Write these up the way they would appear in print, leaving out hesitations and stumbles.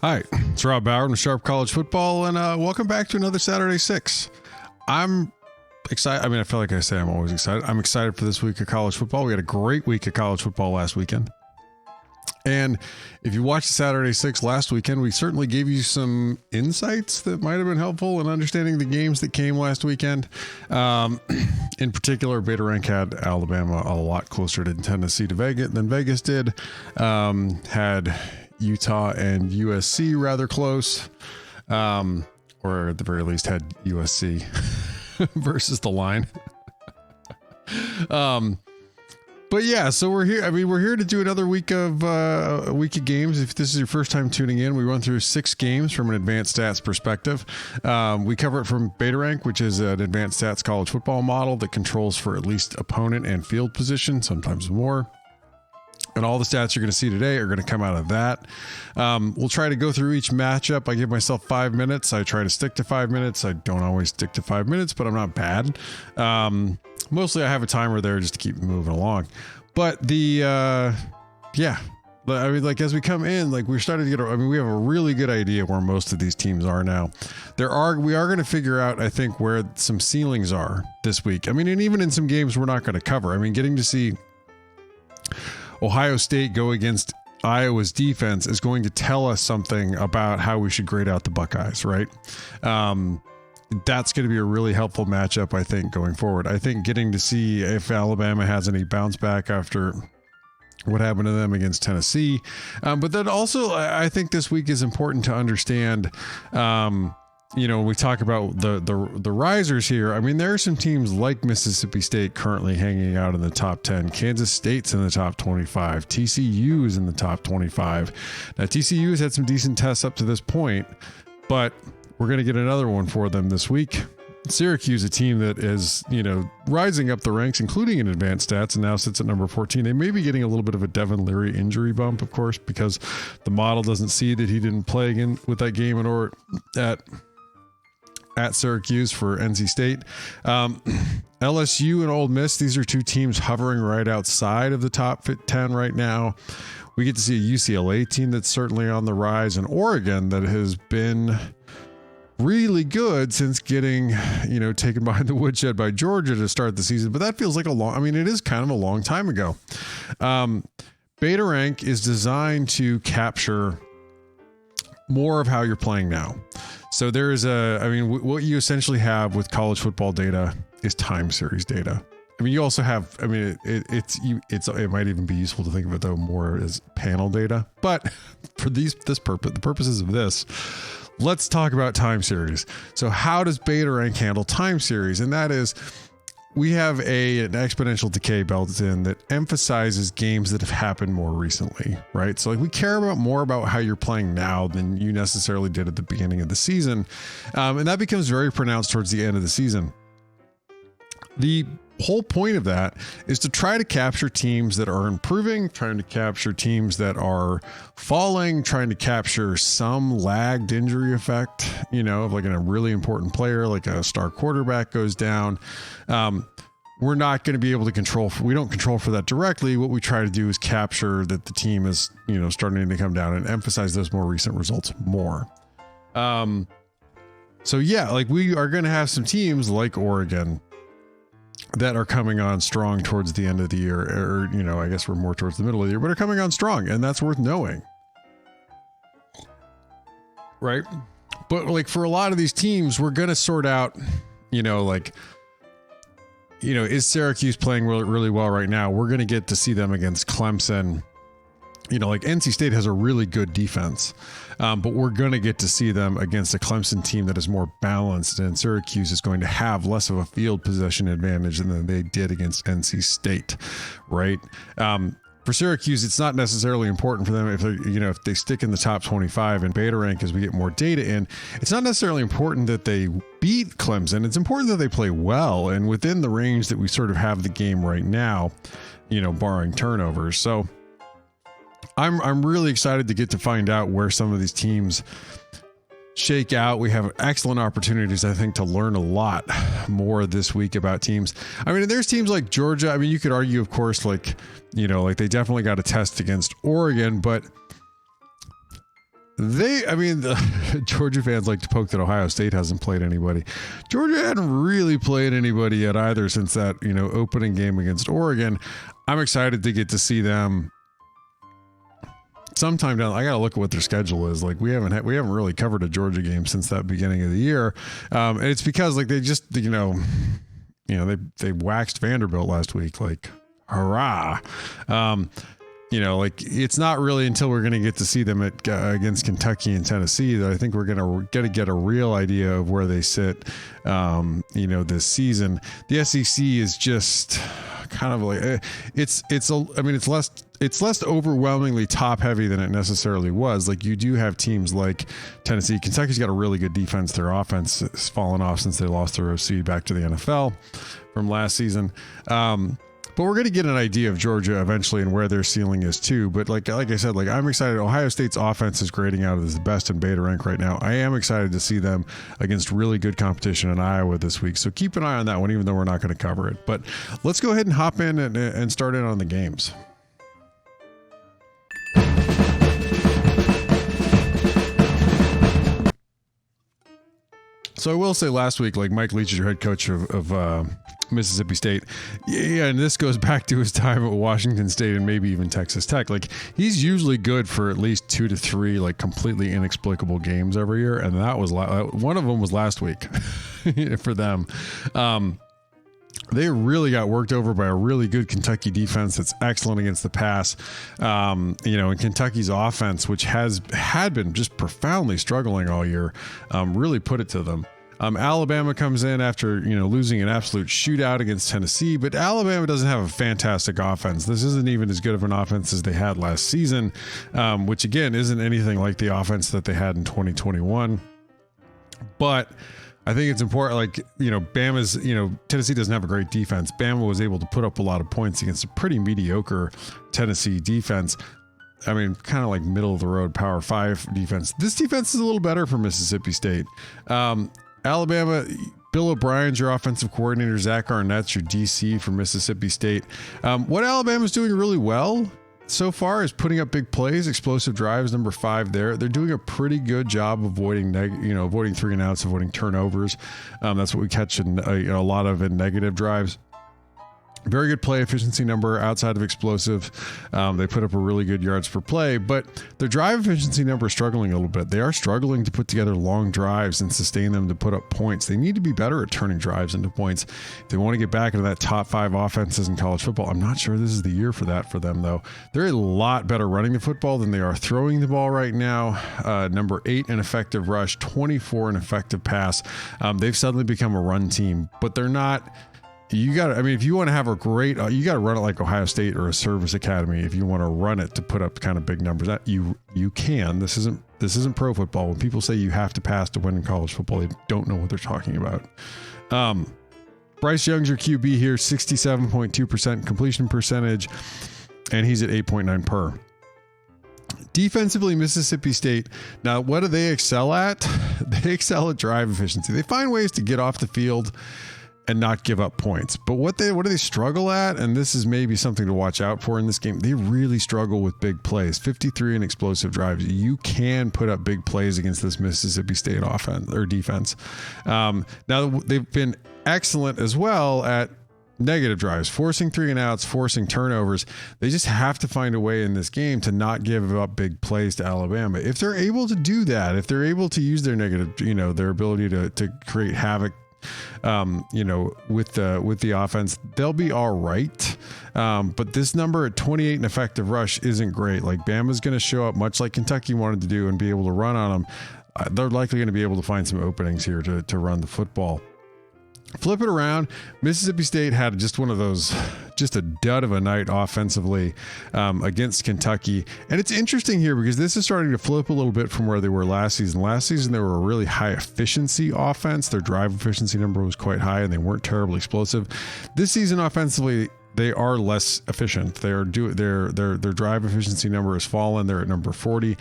Hi, it's Rob Bauer from Sharp College Football, and welcome back to another Saturday 6. I'm excited. I mean, I feel like I say I'm always excited. I'm excited for this week of college football. We had a great week of college football last weekend. And if you watched Saturday 6 last weekend, we certainly gave you some insights that might have been helpful in understanding the games that came last weekend. In particular, Beta Rank had Alabama a lot closer to Tennessee than Vegas did. Had Utah and USC rather close, or at the very least had USC versus the line. But yeah, so we're here. I mean, we're here to do another week of games. If this is your first time tuning in, we run through 6 games from an advanced stats perspective. We cover it from Beta Rank, which is an advanced stats college football model that controls for at least opponent and field position, sometimes more. And all the stats you're going to see today are going to come out of that. We'll try to go through each matchup. I give myself 5 minutes. I try to stick to 5 minutes. I don't always stick to 5 minutes, but I'm not bad. Mostly I have a timer there just to keep moving along. But I mean, like as we come in, like we're starting to get, we have a really good idea where most of these teams are now. We are going to figure out, I think, where some ceilings are this week. I mean, and even in some games we're not going to cover. I mean, getting to see Ohio State go against Iowa's defense is going to tell us something about how we should grade out the Buckeyes, right? That's going to be a really helpful matchup, I think, going forward. I think getting to see if Alabama has any bounce back after what happened to them against Tennessee. But then also, I think this week is important to understand, we talk about the risers here. I mean, there are some teams like Mississippi State currently hanging out in the top 10. Kansas State's in the top 25. TCU is in the top 25. Now, TCU has had some decent tests up to this point, but we're going to get another one for them this week. Syracuse, a team that is, rising up the ranks, including in advanced stats, and now sits at number 14. They may be getting a little bit of a Devin Leary injury bump, of course, because the model doesn't see that he didn't play again with that game in order at Syracuse for NC State. LSU and Ole Miss, these are two teams hovering right outside of the top 10 right now. We get to see a UCLA team that's certainly on the rise, and Oregon that has been really good since getting, taken behind the woodshed by Georgia to start the season. But that feels like it is kind of a long time ago. Beta Rank is designed to capture more of how you're playing now. So there is what you essentially have with college football data is time series data. I mean, you also have, it might even be useful to think of it though more as panel data, but for the purposes of this, let's talk about time series. So how does Beta Rank handle time series? And that is, we have an exponential decay built in that emphasizes games that have happened more recently, right? So we care more about how you're playing now than you necessarily did at the beginning of the season. And that becomes very pronounced towards the end of the season. The whole point of that is to try to capture teams that are improving, trying to capture teams that are falling, trying to capture some lagged injury effect, of like in a really important player, like a star quarterback goes down. We're not going to be able to we don't control for that directly. What we try to do is capture that the team is, starting to come down and emphasize those more recent results more. So yeah, like we are going to have some teams like Oregon that are coming on strong towards the end of the year, or, I guess we're more towards the middle of the year, but are coming on strong, and that's worth knowing. Right? But like for a lot of these teams, we're going to sort out, is Syracuse playing really, really well right now? We're going to get to see them against Clemson. Like NC State has a really good defense, but we're going to get to see them against a Clemson team that is more balanced, and Syracuse is going to have less of a field possession advantage than they did against NC State, right? For Syracuse, it's not necessarily important for them if they stick in the top 25 in Beta Rank as we get more data in. It's not necessarily important that they beat Clemson. It's important that they play well and within the range that we sort of have the game right now, barring turnovers. So I'm really excited to get to find out where some of these teams shake out. We have excellent opportunities, I think, to learn a lot more this week about teams. I mean, there's teams like Georgia. I mean, you could argue, of course, like they definitely got a test against Oregon, but The Georgia fans like to poke that Ohio State hasn't played anybody. Georgia hadn't really played anybody yet either since that, opening game against Oregon. I'm excited to get to see them sometime down. I got to look at what their schedule is. Like we haven't really covered a Georgia game since that beginning of the year. And it's because like they just, they waxed Vanderbilt last week. Like, hurrah. It's not really until we're going to get to see them against Kentucky and Tennessee that I think we're going to get a real idea of where they sit, this season. The SEC is just kind of like it's less overwhelmingly top heavy than it necessarily was. Like you do have teams like Tennessee. Kentucky's got a really good defense. Their offense has fallen off since they lost their OC back to the NFL from last season. But we're going to get an idea of Georgia eventually and where their ceiling is too. But like I said, like I'm excited. Ohio State's offense is grading out as the best in beta rank right now. I am excited to see them against really good competition in Iowa this week. So keep an eye on that one, even though we're not going to cover it. But let's go ahead and hop in and start in on the games. So I will say last week, like Mike Leach is your head coach of Mississippi State. Yeah, and this goes back to his time at Washington State and maybe even Texas Tech. Like he's usually good for at least 2 to 3 like completely inexplicable games every year, and that was one of them was last week for them. They really got worked over by a really good Kentucky defense that's excellent against the pass. And Kentucky's offense, which had been just profoundly struggling all year, really put it to them. Alabama comes in after, losing an absolute shootout against Tennessee, but Alabama doesn't have a fantastic offense. This isn't even as good of an offense as they had last season, which again, isn't anything like the offense that they had in 2021. But I think it's important, Bama's, Tennessee doesn't have a great defense. Bama was able to put up a lot of points against a pretty mediocre Tennessee defense. I mean, kind of like middle of the road Power 5 defense. This defense is a little better for Mississippi State. Alabama, Bill O'Brien's your offensive coordinator. Zach Arnett's your DC for Mississippi State. What Alabama's doing really well so far is putting up big plays, explosive drives, number 5 there. They're doing a pretty good job avoiding 3 and outs, avoiding turnovers. That's what we catch in a lot of in negative drives. Very good play efficiency number outside of explosive. They put up a really good yards per play, but their drive efficiency number is struggling a little bit. They are struggling to put together long drives and sustain them to put up points. They need to be better at turning drives into points if they want to get back into that top 5 offenses in college football. I'm not sure this is the year for that for them, though. They're a lot better running the football than they are throwing the ball right now. Number 8 in effective rush, 24 in effective pass. They've suddenly become a run team, but they're not. If you want to have a great, you got to run it like Ohio State or a service academy. If you want to run it to put up kind of big numbers, that you can. This isn't pro football. When people say you have to pass to win in college football, they don't know what they're talking about. Bryce Young's your QB here, 67.2% completion percentage, and he's at 8.9 per. Defensively, Mississippi State, now what do they excel at? They excel at drive efficiency. They find ways to get off the field and not give up points. But what do they struggle at? And this is maybe something to watch out for in this game. They really struggle with big plays. 53 in explosive drives. You can put up big plays against this Mississippi State offense or defense. Now they've been excellent as well at negative drives, forcing 3 and outs, forcing turnovers. They just have to find a way in this game to not give up big plays to Alabama. If they're able to do that, if they're able to use their negative, their ability to create havoc with the offense, they'll be all right. But this number at 28 in effective rush isn't great. Like Bama's going to show up much like Kentucky wanted to do and be able to run on them. They're likely going to be able to find some openings here to run the football. Flip it around. Mississippi State had just one of those, just a dud of a night offensively against Kentucky. And it's interesting here because this is starting to flip a little bit from where they were last season. Last season, they were a really high efficiency offense. Their drive efficiency number was quite high and they weren't terribly explosive. This season offensively, they are less efficient. Their drive efficiency number has fallen. They're at number 40.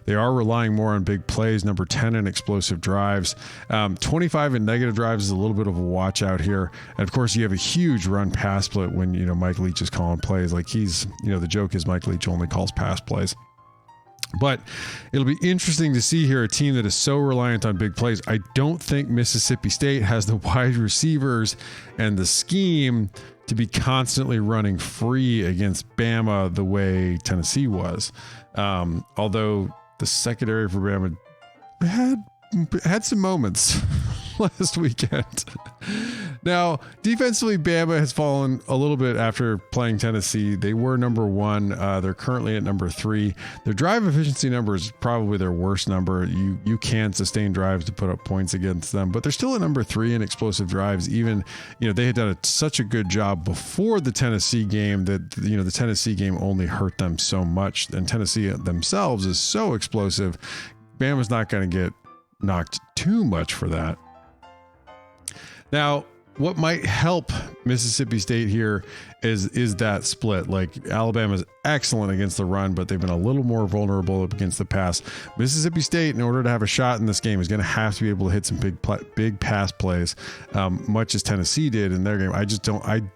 They are relying more on big plays, number 10 in explosive drives. 25 in negative drives is a little bit of a watch out here. And of course, you have a huge run pass split when, Mike Leach is calling plays. Like the joke is Mike Leach only calls pass plays. But it'll be interesting to see here a team that is so reliant on big plays. I don't think Mississippi State has the wide receivers and the scheme to be constantly running free against Bama the way Tennessee was. Although the secondary for Bama had some moments last weekend. Now, defensively, Bama has fallen a little bit after playing Tennessee. They were number 1. They're currently at number 3. Their drive efficiency number is probably their worst number. You can sustain drives to put up points against them, but they're still at number 3 in explosive drives. Even, they had done such a good job before the Tennessee game that, the Tennessee game only hurt them so much. And Tennessee themselves is so explosive. Bama's not going to get knocked too much for that. Now, what might help Mississippi State here is that split. Like, Alabama's excellent against the run, but they've been a little more vulnerable against the pass. Mississippi State, in order to have a shot in this game, is going to have to be able to hit some big pass plays, much as Tennessee did in their game. I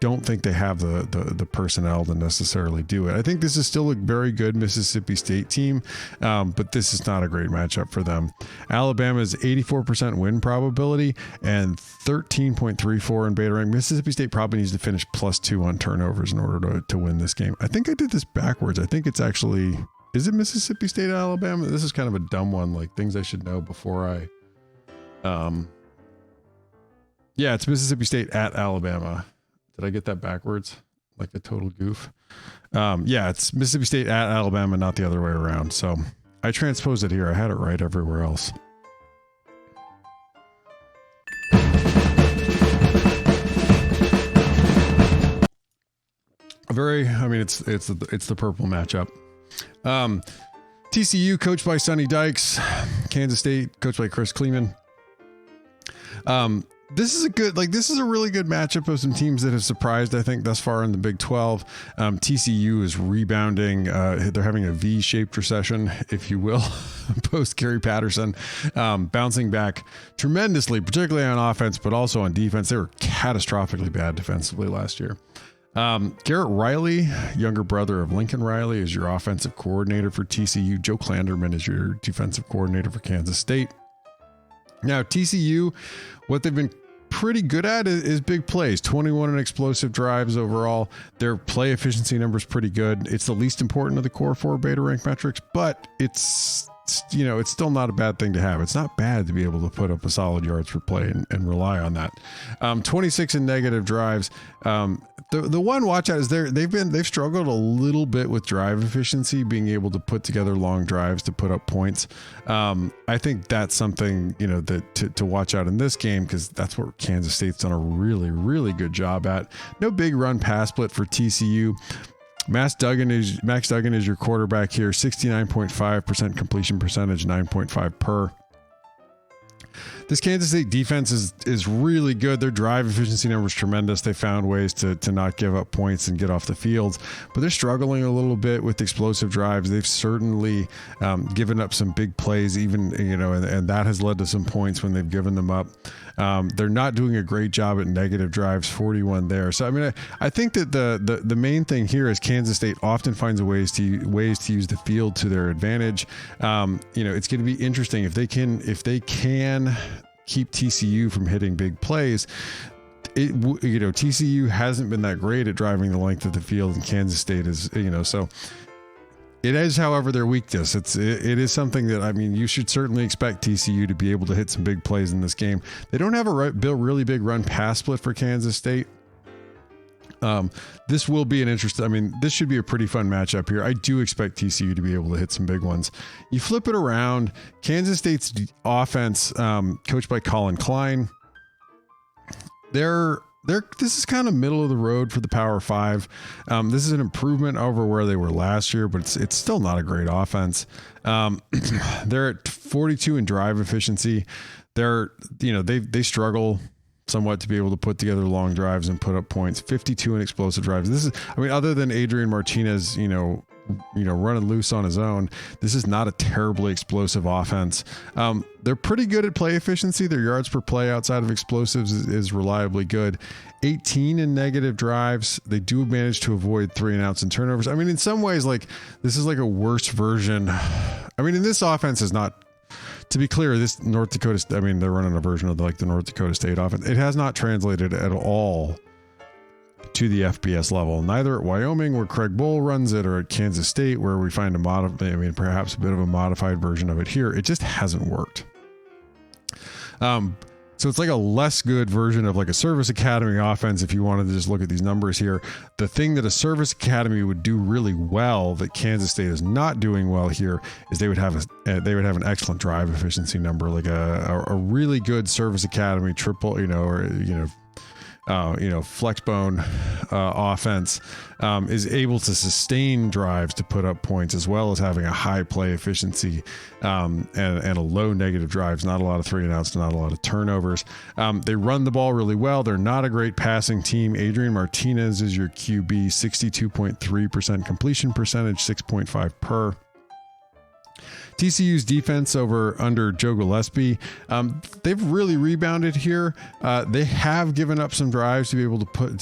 don't think they have the personnel to necessarily do it. I think this is still a very good Mississippi State team, but this is not a great matchup for them. Alabama's 84% win probability and 13.34 in beta rank. Mississippi State probably needs to finish +2 on turnovers in order to win this game. I think I did this backwards. I think it's actually, is it Mississippi State at Alabama? This is kind of a dumb one, like things I should know before I, yeah, it's Mississippi State at Alabama. Did I get that backwards? Like a total goof. Yeah, it's Mississippi State at Alabama, not the other way around. So I transposed it here. I had it right everywhere else. It's the purple matchup. TCU coached by Sonny Dykes, Kansas State coached by Chris Kleeman. This is a really good matchup of some teams that have surprised, I think, thus far in the Big 12. TCU is rebounding. They're having a V-shaped recession, if you will, post Gary Patterson, bouncing back tremendously, particularly on offense, but also on defense. They were catastrophically bad defensively last year. Garrett Riley, younger brother of Lincoln Riley, is your offensive coordinator for TCU. Joe Klanderman is your defensive coordinator for Kansas State. Now, TCU, what they've been pretty good at is big plays. 21 in explosive drives overall. Their play efficiency number is pretty good. It's the least important of the core 4 beta rank metrics, but it's still not a bad thing to have. It's not bad to be able to put up a solid yards per play and rely on that. 26 in negative drives. The one watch out is they've struggled a little bit with drive efficiency, being able to put together long drives to put up points. I think that's something, that to watch out in this game, because that's what Kansas State's done a really, really good job at. No big run pass split for TCU. Max Duggan is your quarterback here. 69.5% completion percentage, 9.5 per. This Kansas State defense is really good. Their drive efficiency number is tremendous. They found ways to not give up points and get off the field, but they're struggling a little bit with explosive drives. They've certainly given up some big plays, even, and that has led to some points when they've given them up. They're not doing a great job at negative drives, 41 there. So, I think that the main thing here is Kansas State often finds ways to use the field to their advantage. It's going to be interesting if they can keep TCU from hitting big plays. TCU hasn't been that great at driving the length of the field, and Kansas State is, so it is, however, their weakness. It is something that, you should certainly expect TCU to be able to hit some big plays in this game. They don't have a really big run pass split for Kansas State. This will be an interesting, this should be a pretty fun matchup here. I do expect TCU to be able to hit some big ones. You flip it around, Kansas State's offense, coached by Colin Klein. This is kind of middle of the road for the Power 5. This is an improvement over where they were last year, but it's still not a great offense. They're at 42 in drive efficiency. They struggle somewhat to be able to put together long drives and put up points. 52 in explosive drives. This is, other than Adrian Martinez, running loose on his own, this is not a terribly explosive offense. They're pretty good at play efficiency. Their yards per play outside of explosives is reliably good. 18 in negative drives. They do manage to avoid 3 and outs and turnovers. In some ways, this is like a worse version I mean, and this offense is not, to be clear, this North Dakota, I mean, they're running a version of like the North Dakota State offense. It has not translated at all to the FBS level, neither at Wyoming where Craig Bowl runs it or at Kansas State where we find perhaps a bit of a modified version of it here. It just hasn't worked. So it's like a less good version of like a Service Academy offense. If you wanted to just look at these numbers here, the thing that a Service Academy would do really well that Kansas State is not doing well here is they would have an excellent drive efficiency number, like a really good Service Academy triple, flexbone offense is able to sustain drives to put up points, as well as having a high play efficiency and a low negative drives, not a lot of 3-and-outs, not a lot of turnovers. They run the ball really well. They're not a great passing team. Adrian Martinez is your QB, 62.3% completion percentage, 6.5 per. TCU's defense under Joe Gillespie, they've really rebounded here. They have given up some drives to be able to put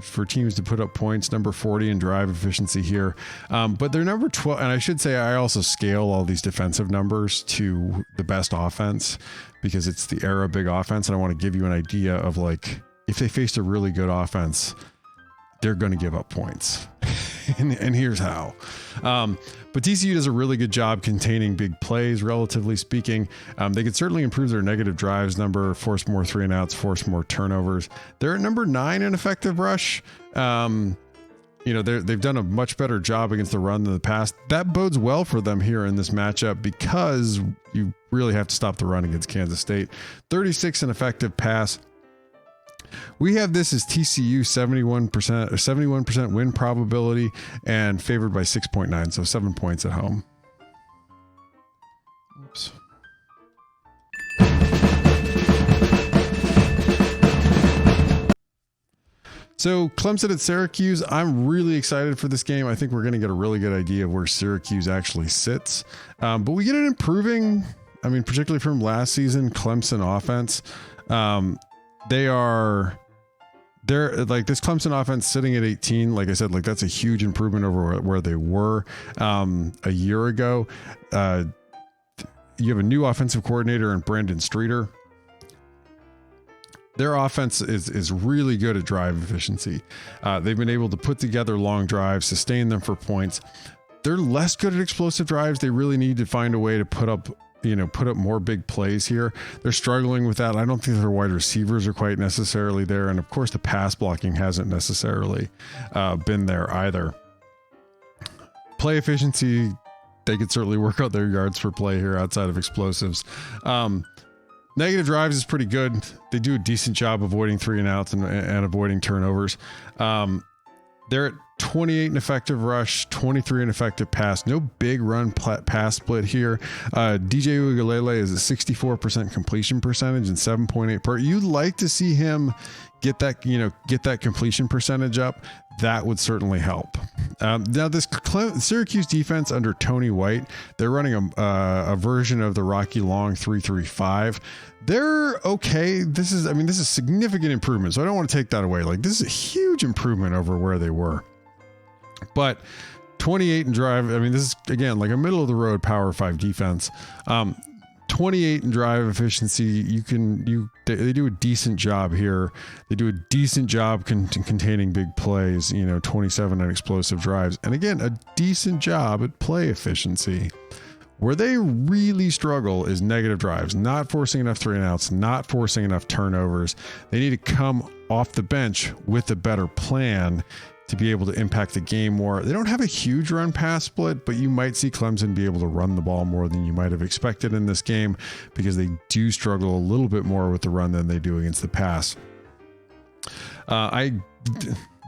for teams to put up points. Number 40 in drive efficiency here, but they're number 12. And I should say I also scale all these defensive numbers to the best offense because it's the era big offense, and I want to give you an idea of like if they faced a really good offense, they're going to give up points. and here's how. But TCU does a really good job containing big plays, relatively speaking. They could certainly improve their negative drives number, force more 3-and-outs, force more turnovers. They're at number 9 in effective rush. They've done a much better job against the run than the pass. That bodes well for them here in this matchup because you really have to stop the run against Kansas State. 36 in effective pass. We have this as TCU 71% win probability and favored by 6.9, so 7 points at home. Oops. So Clemson at Syracuse, I'm really excited for this game. I think we're going to get a really good idea of where Syracuse actually sits. But we get an improving, particularly from last season, Clemson offense. They're like this Clemson offense sitting at 18. Like I said, like that's a huge improvement over where they were a year ago. You have a new offensive coordinator in Brandon Streeter. Their offense is really good at drive efficiency. They've been able to put together long drives, sustain them for points. They're less good at explosive drives. They really need to find a way to put up more big plays here. They're struggling with that. I don't think their wide receivers are quite necessarily there. And of course the pass blocking hasn't necessarily been there either. Play efficiency, they could certainly work out their yards per play here outside of explosives. Negative drives is pretty good. They do a decent job avoiding 3-and-outs and avoiding turnovers. They're at 28 in effective rush, 23 in effective pass. No big run pass split here. DJ Uiagalelei is a 64% completion percentage and 7.8 per. You'd like to see him get that completion percentage up. That would certainly help. Now this Syracuse defense under Tony White, they're running a version of the Rocky Long 3-3-5. They're okay. This is significant improvement. So I don't want to take that away. Like this is a huge improvement over where they were. But 28 in drive. This is again like a middle of the road Power 5 defense. 28 in drive efficiency. They do a decent job here. They do a decent job containing big plays. 27 in explosive drives, and again a decent job at play efficiency. Where they really struggle is negative drives, not forcing enough 3-and-outs, not forcing enough turnovers. They need to come off the bench with a better plan to be able to impact the game more. They don't have a huge run pass split, but you might see Clemson be able to run the ball more than you might have expected in this game because they do struggle a little bit more with the run than they do against the pass.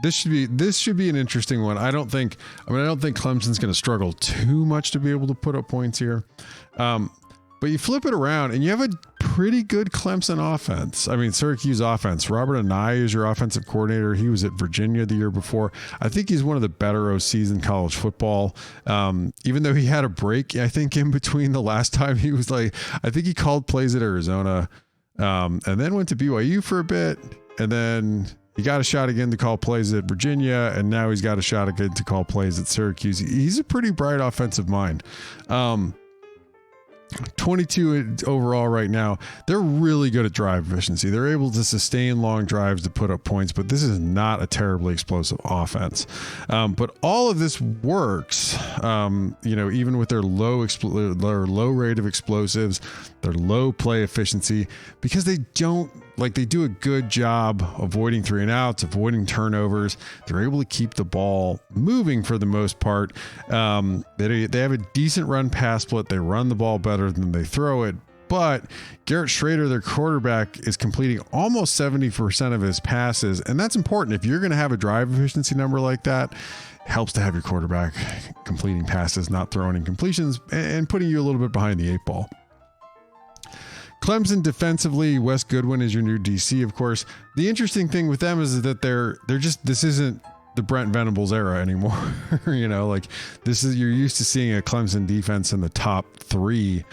This should be an interesting one. I don't think Clemson's going to struggle too much to be able to put up points here. But you flip it around and you have a pretty good Clemson offense. Syracuse offense. Robert Anae is your offensive coordinator. He was at Virginia the year before. I think he's one of the better OCs in college football. Even though he had a break, I think in between the last time he was I think he called plays at Arizona, and then went to BYU for a bit. And then He got a shot again to call plays at Virginia, and now he's got a shot again to call plays at Syracuse. He's a pretty bright offensive mind. 22 overall right now. They're really good at drive efficiency. They're able to sustain long drives to put up points, but this is not a terribly explosive offense. But all of this works, even with their low rate of explosives, their low play efficiency, because they do a good job avoiding 3 and outs, avoiding turnovers. They're able to keep the ball moving for the most part. They have a decent run pass split. They run the ball better than they throw it. But Garrett Schrader, their quarterback, is completing almost 70% of his passes. And that's important. If you're going to have a drive efficiency number like that, it helps to have your quarterback completing passes, not throwing incompletions, and putting you a little bit behind the 8 ball. Clemson defensively, Wes Goodwin is your new DC, of course. The interesting thing with them is that this isn't the Brent Venables era anymore. You're used to seeing a Clemson defense in the top 3,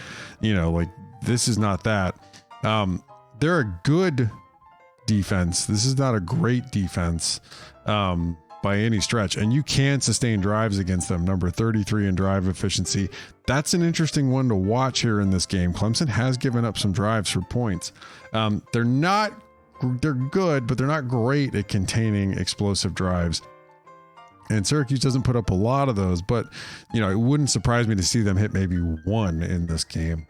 this is not that. They're a good defense. This is not a great defense. By any stretch, and you can sustain drives against them. Number 33 in drive efficiency. That's an interesting one to watch here in this game. Clemson has given up some drives for points. They're good, but they're not great at containing explosive drives. And Syracuse doesn't put up a lot of those, but it wouldn't surprise me to see them hit maybe 1 in this game.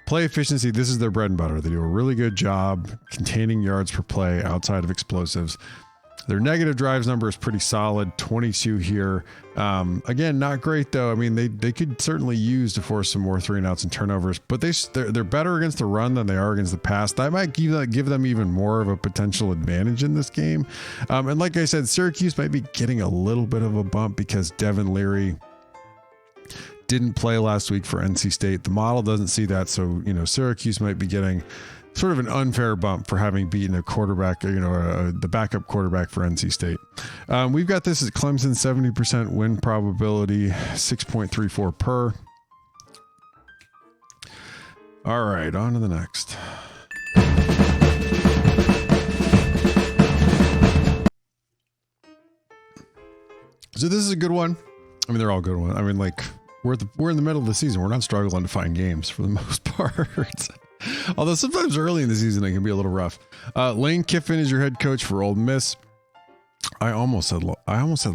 Play efficiency, this is their bread and butter. They do a really good job containing yards per play outside of explosives. Their negative drives number is pretty solid, 22 here. Again, not great though. I mean, they could certainly use to force some more 3 and outs and turnovers, but they're better against the run than they are against the pass. That might give them even more of a potential advantage in this game. And like I said, Syracuse might be getting a little bit of a bump because Devin Leary didn't play last week for NC State. The model doesn't see that, so Syracuse might be getting sort of an unfair bump for having beaten a quarterback, the backup quarterback for NC State. We've got this at Clemson, 70% win probability, 6.34 per. All right, on to the next. So this is a good one. I mean, they're all good ones. I mean, we're in the middle of the season. We're not struggling to find games for the most part. Although sometimes early in the season it can be a little rough. Lane Kiffin is your head coach for Ole Miss. I almost said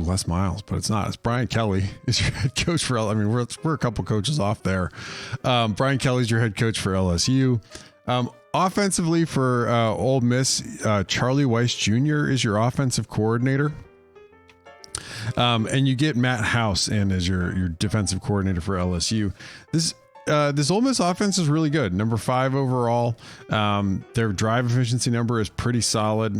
Les Miles, but it's not. It's Brian Kelly is your head coach for we're a couple coaches off there. Brian Kelly's your head coach for LSU. Offensively for Ole Miss, Charlie Weiss Jr. is your offensive coordinator. And you get Matt House in as your defensive coordinator for LSU. This Ole Miss offense is really good. Number 5 overall. Their drive efficiency number is pretty solid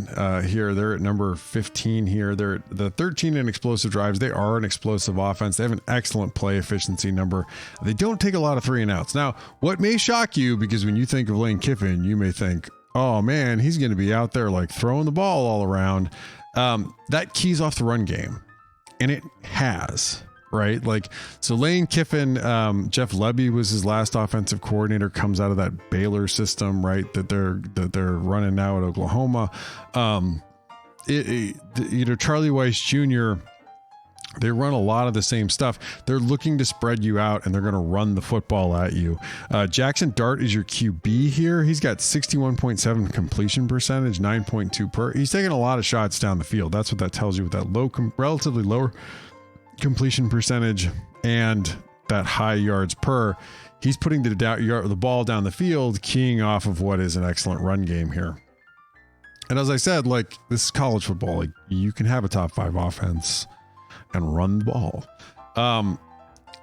here. They're at number 15 here. They're at the 13 in explosive drives. They are an explosive offense. They have an excellent play efficiency number. They don't take a lot of 3 and outs. Now, what may shock you, because when you think of Lane Kiffin, you may think, oh man, he's going to be out there throwing the ball all around. That keys off the run game. And it has. Right? So Lane Kiffin, Jeff Lebby was his last offensive coordinator, comes out of that Baylor system, right? That they're running now at Oklahoma. Charlie Weiss Jr., they run a lot of the same stuff. They're looking to spread you out and they're going to run the football at you. Jackson Dart is your QB here. He's got 61.7 completion percentage, 9.2 per. He's taking a lot of shots down the field. That's what that tells you with that relatively lower completion percentage and that high yards per. He's putting the ball down the field, keying off of what is an excellent run game here. And as I said, this is college football. You can have a top 5 offense and run the ball.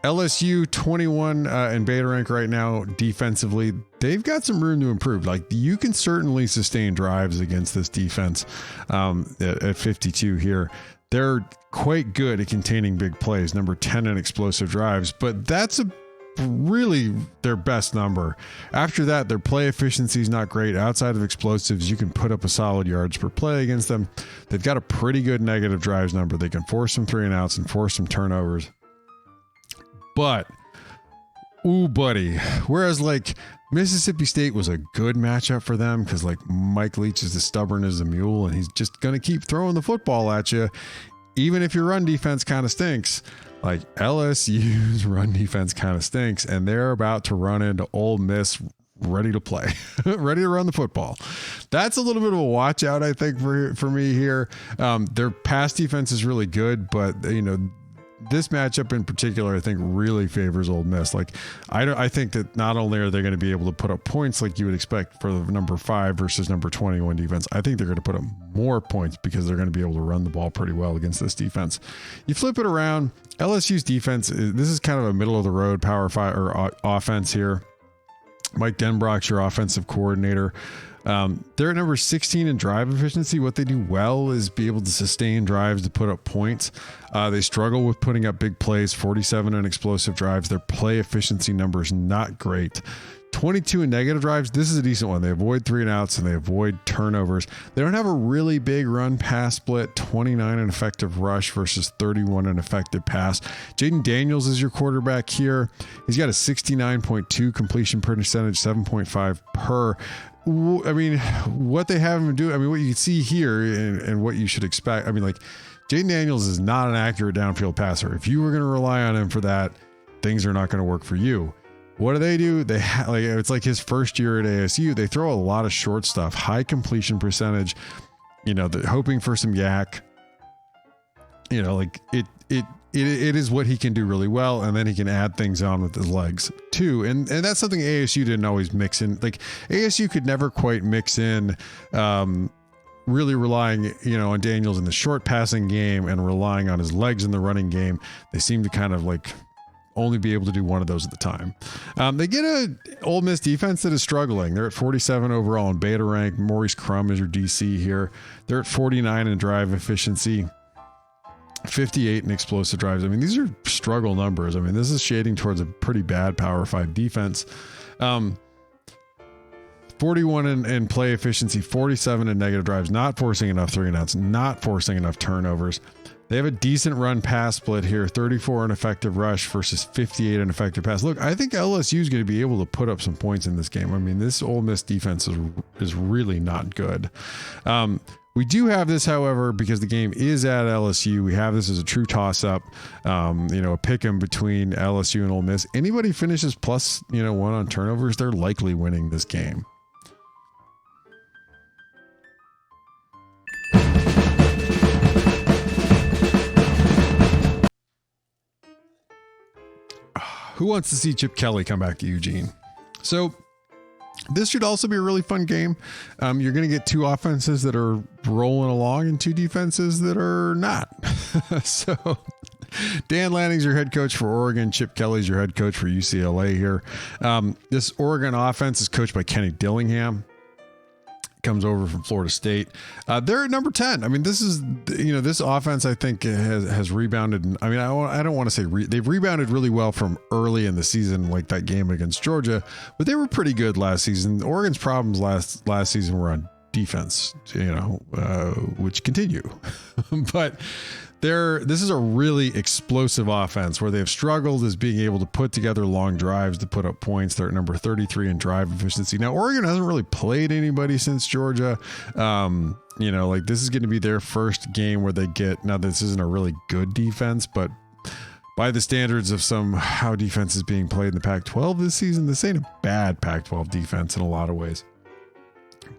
LSU 21 in beta rank right now defensively. They've got some room to improve. You can certainly sustain drives against this defense at 52 here. They're quite good at containing big plays, number 10 in explosive drives, but that's really their best number. After that, their play efficiency is not great. Outside of explosives, you can put up a solid yards per play against them. They've got a pretty good negative drives number. They can force some 3 and outs and force some turnovers. But, ooh, buddy. Whereas Mississippi State was a good matchup for them because like Mike Leach is as stubborn as a mule and he's just going to keep throwing the football at you. Even if your run defense kind of stinks, like LSU's run defense kind of stinks, and they're about to run into Ole Miss ready to play, ready to run the football. That's a little bit of a watch out, I think, for me here. Their pass defense is really good, but this matchup in particular, I think, really favors Ole Miss. Like, I think that not only are they going to be able to put up points like you would expect for the number 5 versus number 21 defense, I think they're going to put up more points because they're going to be able to run the ball pretty well against this defense. You flip it around, LSU's defense, this is kind of a middle of the road power 5 or offense here. Mike Denbrock's your offensive coordinator. They're at number 16 in drive efficiency. What they do well is be able to sustain drives to put up points. They struggle with putting up big plays, 47 in explosive drives. Their play efficiency numbers not great. 22 in negative drives. This is a decent one. They avoid 3 and outs and they avoid turnovers. They don't have a really big run pass split, 29 in effective rush versus 31 in effective pass. Jaden Daniels is your quarterback here. He's got a 69.2 completion percentage, 7.5 per. I mean, what they have him do, I mean, what you can see here and what you should expect. I mean, like, Jaden Daniels is not an accurate downfield passer. If you were going to rely on him for that, things are not going to work for you. What do? They it's like his first year at ASU. They throw a lot of short stuff, high completion percentage, hoping for some yak. Like it is what he can do really well, and then he can add things on with his legs too. And that's something ASU didn't always mix in. Like ASU could never quite mix in, really relying, on Daniels in the short passing game and relying on his legs in the running game. They seem to kind of like only be able to do one of those at the time. They get a Ole Miss defense that is struggling. They're at 47 overall in beta rank. Maurice Crum is your DC here. They're at 49 in drive efficiency, 58 in explosive drives. I mean, these are struggle numbers. I mean, this is shading towards a pretty bad Power 5 defense. 41 in play efficiency, 47 in negative drives, not forcing enough 3 and outs, not forcing enough turnovers. They have a decent run pass split here, 34 in effective rush versus 58 in effective pass. Look, I think LSU is going to be able to put up some points in this game. I mean, this Ole Miss defense is really not good. We do have this, however, because the game is at LSU. We have this as a true toss-up, a pick 'em between LSU and Ole Miss. Anybody finishes plus, 1 on turnovers, they're likely winning this game. Who wants to see Chip Kelly come back to Eugene? So this should also be a really fun game. You're going to get 2 offenses that are rolling along and 2 defenses that are not. So Dan Lanning's your head coach for Oregon. Chip Kelly's your head coach for UCLA here. This Oregon offense is coached by Kenny Dillingham. Comes over from Florida State. They're at number 10. I mean, this is, this offense, I think, has rebounded. I mean, I don't want to say they've rebounded really well from early in the season, like that game against Georgia, but they were pretty good last season. Oregon's problems last season were on defense, which continue. But this is a really explosive offense where they've struggled is being able to put together long drives to put up points. They're at number 33 in drive efficiency. Now, Oregon hasn't really played anybody since Georgia. This is going to be their first game where they get, now this isn't a really good defense, but by the standards of how defense is being played in the Pac-12 this season, this ain't a bad Pac-12 defense in a lot of ways.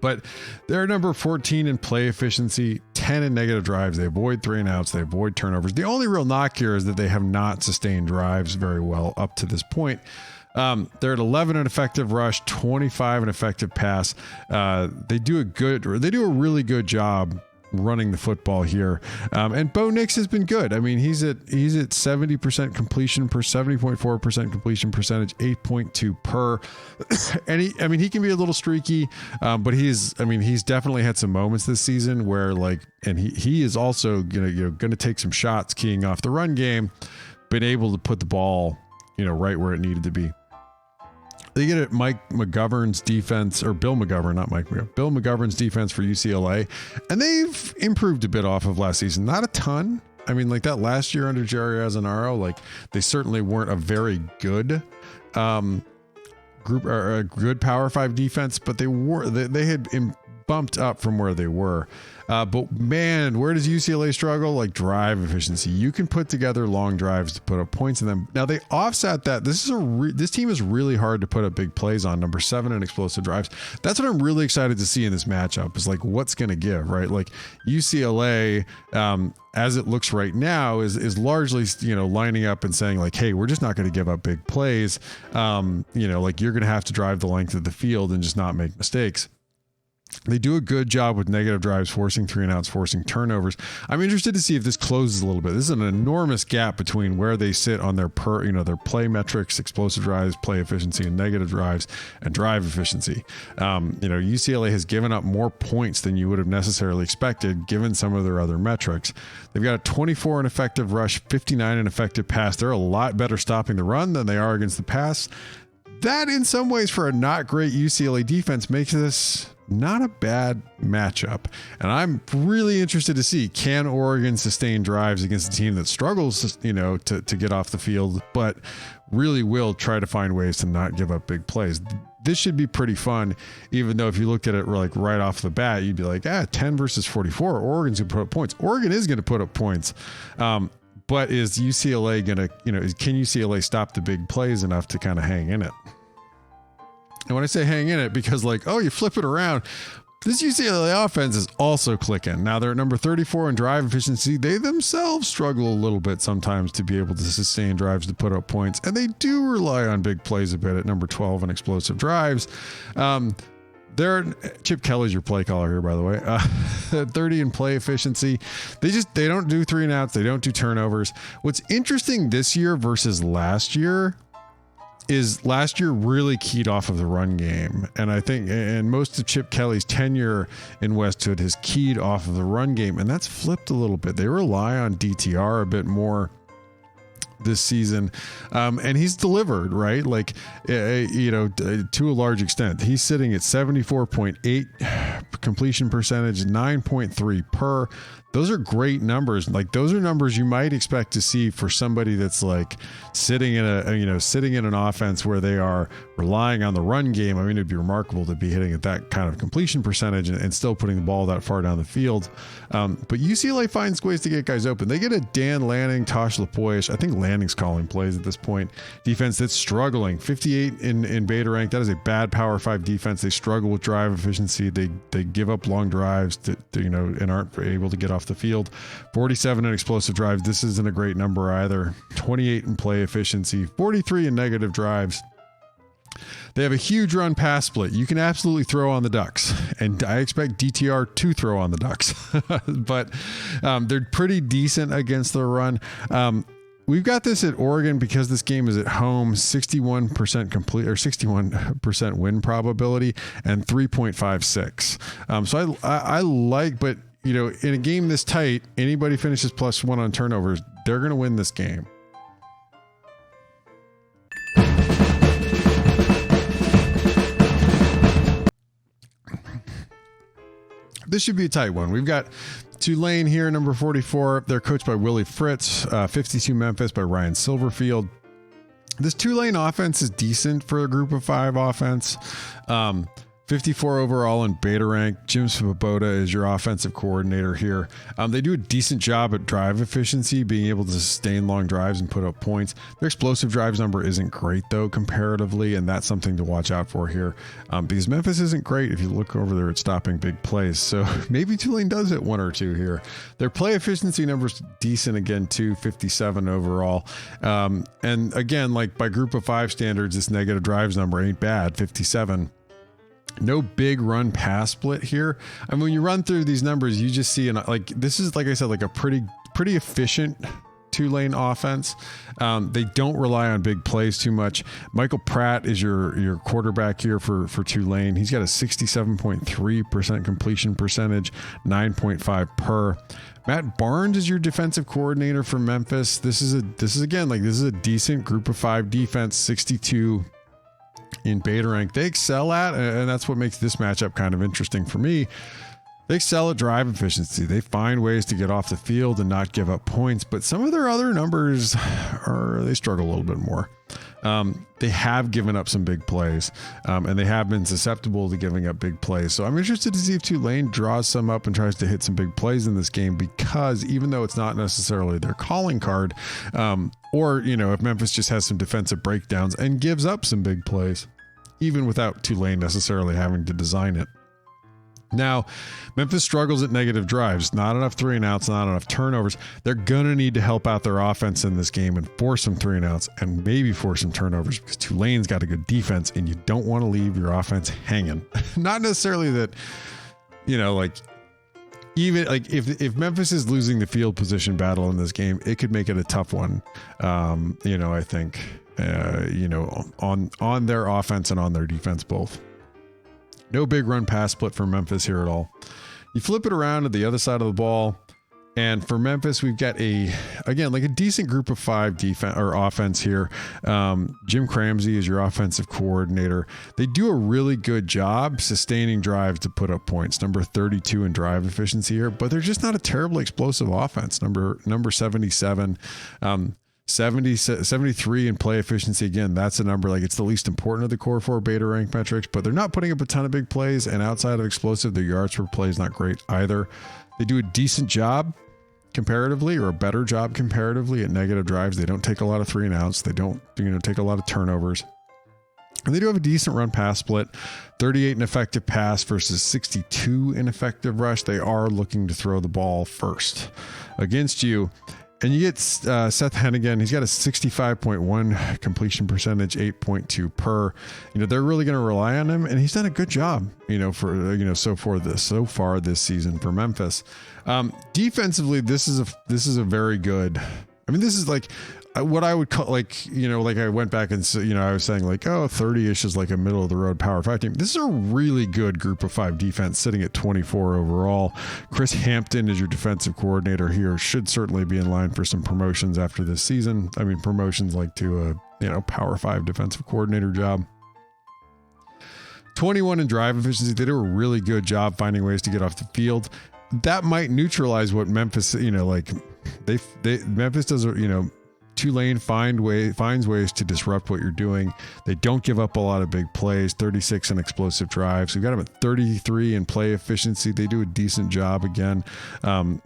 But they're number 14 in play efficiency, 10 in negative drives. They avoid 3 and outs. They avoid turnovers. The only real knock here is that they have not sustained drives very well up to this point. They're at 11 in effective rush, 25 in effective pass. They do a really good job running the football here. And Bo Nix has been good. I mean, he's at 70% completion per 70.4% completion percentage, 8.2 per. And he can be a little streaky, but he's definitely had some moments this season where he is also gonna take some shots keying off the run game, been able to put the ball, right where it needed to be. They get it Mike McGovern's defense, or Bill McGovern, not Mike McGovern, Bill McGovern's defense for UCLA. And they've improved a bit off of last season. Not a ton. I mean, like that last year under Jerry Azzanaro, they certainly weren't a very good group or a good Power 5 defense, but they had bumped up from where they were. But man, where does UCLA struggle? Like drive efficiency. You can put together long drives to put up points in them. Now they offset that. This team is really hard to put up big plays on. Number 7 in explosive drives. That's what I'm really excited to see in this matchup, is like what's going to give, right? Like UCLA, as it looks right now, is largely, lining up and saying like, hey, we're just not going to give up big plays. Like you're going to have to drive the length of the field and just not make mistakes. They do a good job with negative drives, forcing 3-and-outs, forcing turnovers. I'm interested to see if this closes a little bit. This is an enormous gap between where they sit on their their play metrics, explosive drives, play efficiency, and negative drives, and drive efficiency. UCLA has given up more points than you would have necessarily expected, given some of their other metrics. They've got a 24 in effective rush, 59 in effective pass. They're a lot better stopping the run than they are against the pass. That, in some ways, for a not great UCLA defense, makes this not a bad matchup. And I'm really interested to see, can Oregon sustain drives against a team that struggles, to get off the field, but really will try to find ways to not give up big plays. This should be pretty fun, even though if you looked at it like right off the bat, you'd be like, 10 versus 44. Oregon's going to put up points. Oregon is going to put up points. But is UCLA going to, can UCLA stop the big plays enough to kind of hang in it? And when I say hang in it, because you flip it around, this UCLA offense is also clicking. Now they're at number 34 in drive efficiency. They themselves struggle a little bit sometimes to be able to sustain drives to put up points. And they do rely on big plays a bit at number 12 in explosive drives. Chip Kelly's your play caller here, by the way. 30 in play efficiency. They don't do 3-and-outs. They don't do turnovers. What's interesting this year versus last year is last year really keyed off of the run game. And I think, and most of Chip Kelly's tenure in Westwood has keyed off of the run game, and that's flipped a little bit. They rely on DTR a bit more this season. And he's delivered, right? To a large extent. He's sitting at 74.8 completion percentage, 9.3 per. Those are great numbers. Those are numbers you might expect to see for somebody that's sitting in an offense where they are relying on the run game. I mean, it'd be remarkable to be hitting at that kind of completion percentage and still putting the ball that far down the field. But UCLA finds ways to get guys open. They get a Dan Lanning, Tosh Lapoish. I think Lanning's calling plays at this point. Defense that's struggling. 58 in beta rank. That is a bad Power 5 defense. They struggle with drive efficiency. They give up long drives and aren't able to get off the field. 47 in explosive drives. This isn't a great number either. 28 in play efficiency. 43 in negative drives. They have a huge run pass split. You can absolutely throw on the Ducks, and I expect DTR to throw on the Ducks, but they're pretty decent against the run. We've got this at Oregon because this game is at home, 61% complete or 61% win probability and 3.56. So I like, but in a game this tight, anybody finishes +1 on turnovers, they're going to win this game. This should be a tight one. We've got Tulane here, number 44. They're coached by Willie Fritz. 52 Memphis by Ryan Silverfield. This Tulane offense is decent for a group of 5 offense. 54 overall in beta rank. Jim Svoboda is your offensive coordinator here. They do a decent job at drive efficiency, being able to sustain long drives and put up points. Their explosive drives number isn't great though comparatively, and that's something to watch out for here, because Memphis isn't great if you look over there at stopping big plays. So maybe Tulane does hit 1 or 2 here. Their play efficiency number's decent again too, 57 overall. And again, by group of 5 standards, this negative drives number ain't bad, 57. No big run pass split here. I mean, when you run through these numbers, you just see this is, like I said, a pretty efficient Tulane offense. They don't rely on big plays too much. Michael Pratt is your quarterback here for Tulane. He's got a 67.3% completion percentage, 9.5 per. Matt Barnes is your defensive coordinator for Memphis. This is a decent group of 5 defense, 62 in beta rank. They excel at, and that's what makes this matchup kind of interesting for me. They excel at drive efficiency. They find ways to get off the field and not give up points, but some of their other numbers they struggle a little bit more. They have given up some big plays, and they have been susceptible to giving up big plays. So I'm interested to see if Tulane draws some up and tries to hit some big plays in this game, because even though it's not necessarily their calling card, or, if Memphis just has some defensive breakdowns and gives up some big plays, even without Tulane necessarily having to design it. Now, Memphis struggles at negative drives. Not enough 3-and-outs, not enough turnovers. They're going to need to help out their offense in this game and force some 3-and-outs and maybe force some turnovers, because Tulane's got a good defense and you don't want to leave your offense hanging. Not necessarily that, even like if Memphis is losing the field position battle in this game, it could make it a tough one. I think, on their offense and on their defense both. No big run pass split for Memphis here at all. You flip it around to the other side of the ball, and for Memphis, we've got a decent group of 5 defense or offense here. Jim Cramsey is your offensive coordinator. They do a really good job sustaining drives to put up points. Number 32 in drive efficiency here, but they're just not a terribly explosive offense. Number 77. 73 in play efficiency. Again, that's a number, like, it's the least important of the core 4 beta rank metrics, but they're not putting up a ton of big plays, and outside of explosive, their yards per play is not great either. They do a decent job comparatively, or a better job comparatively, at negative drives. They don't take a lot of 3-and-outs. They don't take a lot of turnovers. And they do have a decent run pass split, 38 in effective pass versus 62 in effective rush. They are looking to throw the ball first against you. And you get Seth Hennigan. He's got a 65.1 completion percentage, 8.2 per. They're really going to rely on him, and he's done a good job, so far this season for Memphis. Defensively, this is a very good. This is like what I would call, I went back and I was saying 30-ish is like a middle of the road Power 5 team. This is a really good group of 5 defense, sitting at 24 overall. Chris Hampton is your defensive coordinator here. Should certainly be in line for some promotions after this season. Promotions to a Power 5 defensive coordinator job. 21 in drive efficiency. They do a really good job finding ways to get off the field. That might neutralize what Memphis, Memphis does, Tulane finds ways to disrupt what you're doing. They don't give up a lot of big plays. 36 in explosive drives. We've got them at 33 in play efficiency. They do a decent job again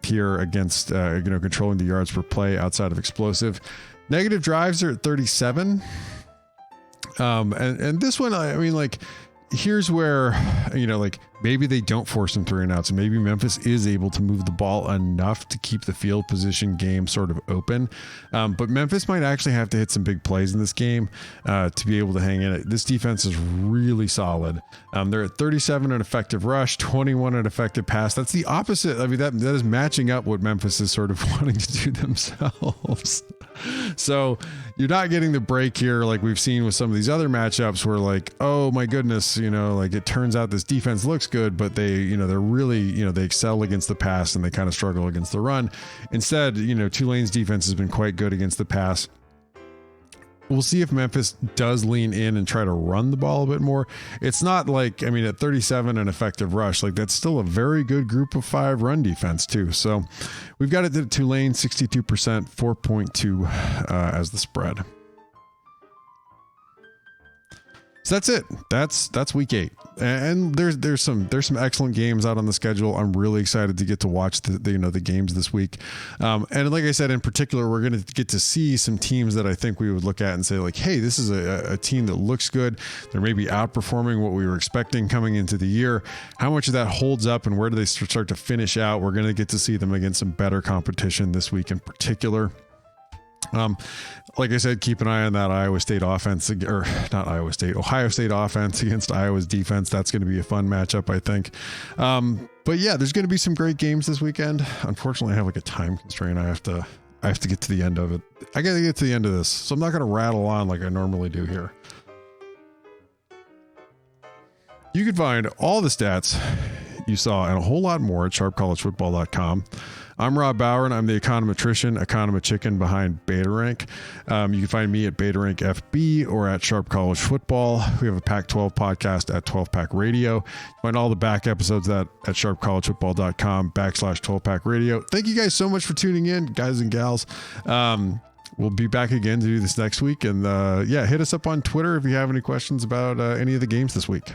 here against controlling the yards per play outside of explosive. Negative drives are at 37. And this one, here's where, maybe they don't force some 3-and-outs, and maybe Memphis is able to move the ball enough to keep the field position game sort of open. But Memphis might actually have to hit some big plays in this game to be able to hang in it. This defense is really solid. They're at 37 in effective rush, 21 in effective pass. That's the opposite. That is matching up what Memphis is sort of wanting to do themselves. So you're not getting the break here like we've seen with some of these other matchups where oh my goodness, it turns out this defense looks good, but they, they're really, they excel against the pass and they kind of struggle against the run. Instead, Tulane's defense has been quite good against the pass. We'll see if Memphis does lean in and try to run the ball a bit more. It's not at 37 in effective rush, that's still a very good group of 5 run defense too. So we've got it at Tulane 62%, 4.2 as the spread. So that's it. That's week 8, and there's some excellent games out on the schedule. I'm really excited to get to watch the games this week. And like I said, in particular, we're going to get to see some teams that I think we would look at and say hey, this is a team that looks good. They're maybe outperforming what we were expecting coming into the year. How much of that holds up, and where do they start to finish out? We're going to get to see them against some better competition this week in particular. Like I said, keep an eye on that Ohio State offense against Iowa's defense. That's going to be a fun matchup, I think. But yeah, there's going to be some great games this weekend. Unfortunately, I have a time constraint. I have to get to the end of it. I got to get to the end of this, so I'm not going to rattle on like I normally do here. You can find all the stats you saw, and a whole lot more at sharpcollegefootball.com. I'm Rob Bauer, and I'm the econometrician, economechicken behind Beta Rank. You can find me at Beta Rank FB or at Sharp College Football. We have a Pac-12 podcast at 12 Pack Radio. Find all the back episodes at sharpcollegefootball.com/12 Pack Radio. Thank you guys so much for tuning in, guys and gals. We'll be back again to do this next week. And hit us up on Twitter if you have any questions about any of the games this week.